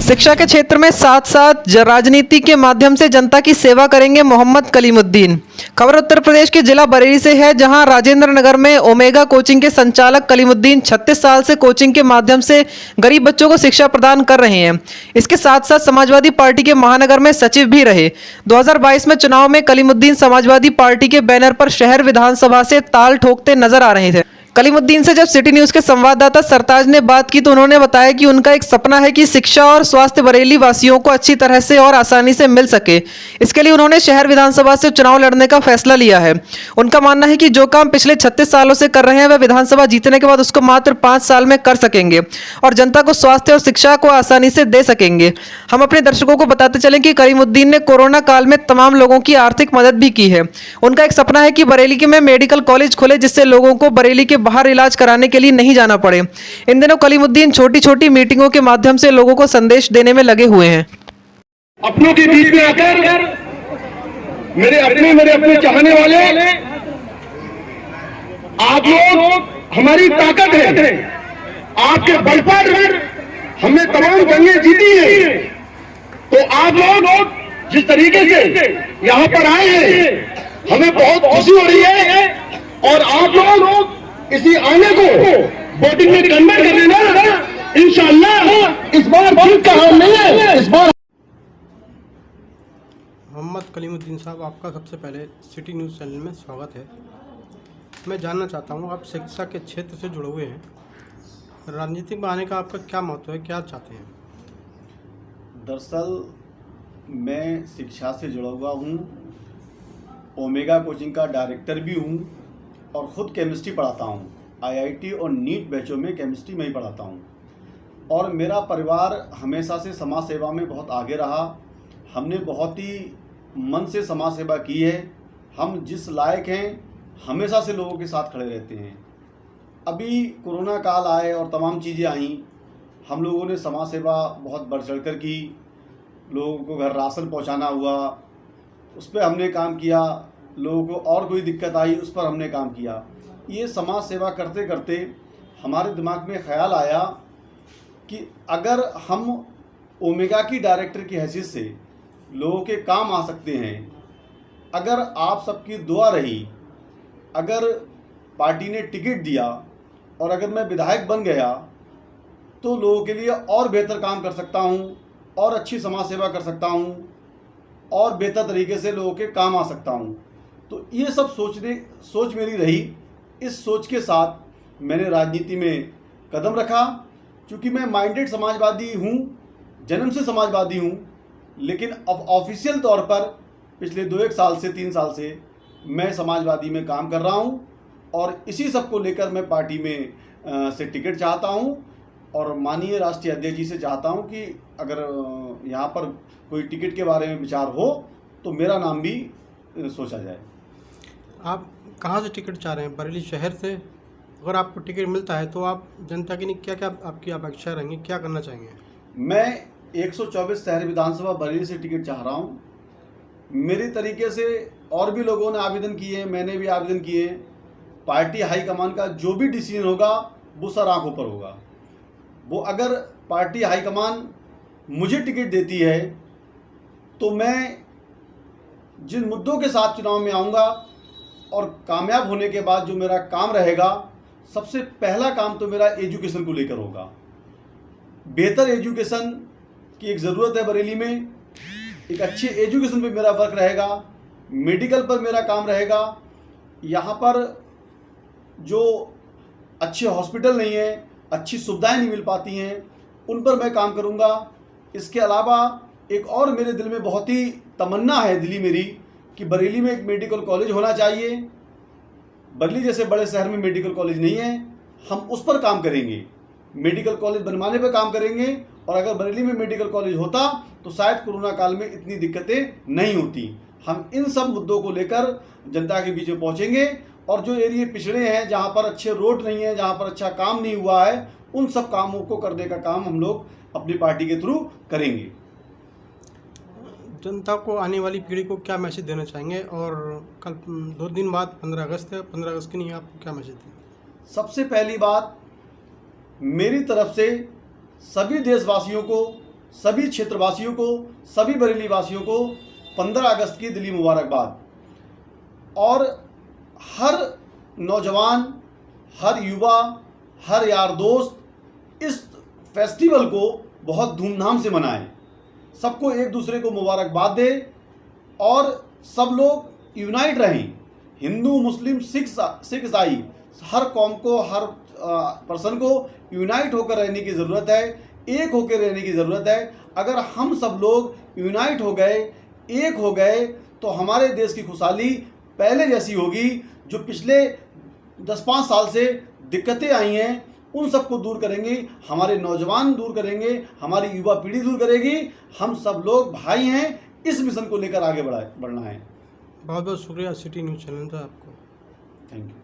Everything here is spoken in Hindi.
शिक्षा के क्षेत्र में साथ साथ राजनीति के माध्यम से जनता की सेवा करेंगे मोहम्मद कलीमुद्दीन। खबर उत्तर प्रदेश के जिला बरेली से है, जहां राजेंद्र नगर में ओमेगा कोचिंग के संचालक कलीमुद्दीन 36 साल से कोचिंग के माध्यम से गरीब बच्चों को शिक्षा प्रदान कर रहे हैं। इसके साथ साथ समाजवादी पार्टी के महानगर में सचिव भी रहे। 2022 में चुनाव में कलीमुद्दीन समाजवादी पार्टी के बैनर पर शहर विधानसभा से ताल ठोकते नजर आ रहे थे। कलीमुद्दीन से जब सिटी न्यूज के संवाददाता सरताज ने बात की तो उन्होंने बताया कि उनका एक सपना है कि शिक्षा और स्वास्थ्य बरेली वासियों को अच्छी तरह से और आसानी से मिल सके। इसके लिए उन्होंने शहर विधानसभा से चुनाव लड़ने का फैसला लिया है। उनका मानना है कि जो काम पिछले 36 सालों से कर रहे हैं वह विधानसभा जीतने के बाद उसको मात्र 5 साल में कर सकेंगे और जनता को स्वास्थ्य और शिक्षा को आसानी से दे सकेंगे। हम अपने दर्शकों को बताते चलें कि कलीमुद्दीन ने कोरोना काल में तमाम लोगों की आर्थिक मदद भी की है। उनका एक सपना है कि बरेली में मेडिकल कॉलेज खुले, जिससे लोगों को बरेली के बाहर इलाज कराने के लिए नहीं जाना पड़े। इन दिनों कलीमुद्दीन छोटी छोटी मीटिंगों के माध्यम से लोगों को संदेश देने में लगे हुए हैं। अपनों के बीच में आकर मेरे अपने चाहने वाले, आप लोग हमारी ताकत है। आपके बल पर हमने तमाम जंगें जीती हैं। तो आप लोग जिस तरीके से यहां पर आए हैं, हमें बहुत खुशी हो रही है और आप लोग इसी आने को वोटिंग में कन्वर्ट कर देना। इंशाअल्लाह इस बार जीत का हार नहीं है, इस बार। मोहम्मद कलीमुद्दीन साहब, आपका सबसे पहले सिटी न्यूज़ चैनल में स्वागत है। मैं जानना चाहता हूँ, आप शिक्षा के क्षेत्र से जुड़े हुए हैं, राजनीति में आने का आपका क्या महत्व है, क्या चाहते हैं? दरअसल मैं शिक्षा से जुड़ा हुआ हूँ, ओमेगा कोचिंग का डायरेक्टर भी हूँ और ख़ुद केमिस्ट्री पढ़ाता हूँ। आईआईटी और नीट बैचों में केमिस्ट्री में ही पढ़ाता हूँ और मेरा परिवार हमेशा से समाज सेवा में बहुत आगे रहा। हमने बहुत ही मन से समाज सेवा की है। हम जिस लायक हैं हमेशा से लोगों के साथ खड़े रहते हैं। अभी कोरोना काल आए और तमाम चीज़ें आईं, हम लोगों ने समाज सेवा बहुत बढ़ चढ़ कर की। लोगों को घर राशन पहुंचाना हुआ, उस पर हमने काम किया। लोगों को और कोई दिक्कत आई, उस पर हमने काम किया। ये समाज सेवा करते करते हमारे दिमाग में ख्याल आया कि अगर हम ओमेगा की डायरेक्टर की हैसियत से लोगों के काम आ सकते हैं, अगर आप सबकी दुआ रही, अगर पार्टी ने टिकट दिया और अगर मैं विधायक बन गया तो लोगों के लिए और बेहतर काम कर सकता हूँ और अच्छी समाज सेवा कर सकता हूँ और बेहतर तरीके से लोगों के काम आ सकता हूँ। तो ये सब सोच मेरी रही। इस सोच के साथ मैंने राजनीति में कदम रखा। क्योंकि मैं माइंडेड समाजवादी हूँ, जन्म से समाजवादी हूँ, लेकिन अब ऑफिशियल तौर पर पिछले 2-1 साल से 3 साल से मैं समाजवादी में काम कर रहा हूँ और इसी सब को लेकर मैं पार्टी में से टिकट चाहता हूँ और माननीय राष्ट्रीय अध्यक्ष जी से चाहता हूँ कि अगर यहाँ पर कोई टिकट के बारे में विचार हो तो मेरा नाम भी सोचा जाए। आप कहाँ से टिकट चाह रहे हैं? बरेली शहर से? अगर आपको टिकट मिलता है तो आप जनता की क्या क्या आपकी अपेक्षा रहेंगी, क्या करना चाहेंगे? मैं 124 शहर विधानसभा बरेली से टिकट चाह रहा हूँ। मेरे तरीके से और भी लोगों ने आवेदन किए हैं, मैंने भी आवेदन किए। पार्टी हाईकमान का जो भी डिसीजन होगा वो सर आँखों पर होगा। वो अगर पार्टी हाईकमान मुझे टिकट देती है तो मैं जिन मुद्दों के साथ चुनाव में आऊँगा और कामयाब होने के बाद जो मेरा काम रहेगा, सबसे पहला काम तो मेरा एजुकेशन को लेकर होगा। बेहतर एजुकेशन की एक ज़रूरत है बरेली में। एक अच्छी एजुकेशन पे मेरा वर्क रहेगा, मेडिकल पर मेरा काम रहेगा। यहाँ पर जो अच्छे हॉस्पिटल नहीं है, अच्छी सुविधाएं नहीं मिल पाती हैं, उन पर मैं काम करूँगा। इसके अलावा एक और मेरे दिल में बहुत ही तमन्ना है दिली मेरी कि बरेली में एक मेडिकल कॉलेज होना चाहिए। बरेली जैसे बड़े शहर में मेडिकल कॉलेज नहीं है, हम उस पर काम करेंगे, मेडिकल कॉलेज बनवाने पर काम करेंगे। और अगर बरेली में मेडिकल कॉलेज होता तो शायद कोरोना काल में इतनी दिक्कतें नहीं होती। हम इन सब मुद्दों को लेकर जनता के बीच में पहुँचेंगे और जो एरिया पिछड़े हैं, जहाँ पर अच्छे रोड नहीं है, जहाँ पर अच्छा काम नहीं हुआ है, उन सब कामों को करने का काम हम लोग अपनी पार्टी के थ्रू करेंगे। जनता को, आने वाली पीढ़ी को क्या मैसेज देना चाहेंगे? और कल 2 दिन बाद 15 अगस्त है, 15 अगस्त के लिए आपको क्या मैसेज दें? सबसे पहली बात, मेरी तरफ से सभी देशवासियों को सभी क्षेत्रवासियों को, सभी बरेली वासियों को 15 अगस्त की दिली मुबारकबाद। और हर नौजवान, हर युवा, हर यार दोस्त इस फेस्टिवल को बहुत धूमधाम से मनाएं, सबको एक दूसरे को मुबारकबाद दे और सब लोग यूनाइट रहें। हिंदू, मुस्लिम, सिख, ईसाई, हर कौम को, हर पर्सन को यूनाइट होकर रहने की ज़रूरत है, एक होकर रहने की ज़रूरत है। अगर हम सब लोग यूनाइट हो गए, एक हो गए, तो हमारे देश की खुशहाली पहले जैसी होगी। जो पिछले 10-5 साल से दिक्कतें आई हैं उन सबको दूर करेंगे, हमारे नौजवान दूर करेंगे, हमारी युवा पीढ़ी दूर करेगी। हम सब लोग भाई हैं, इस मिशन को लेकर आगे बढ़ना है। बहुत बहुत शुक्रिया सिटी न्यूज़ चैनल का आपको। Thank you.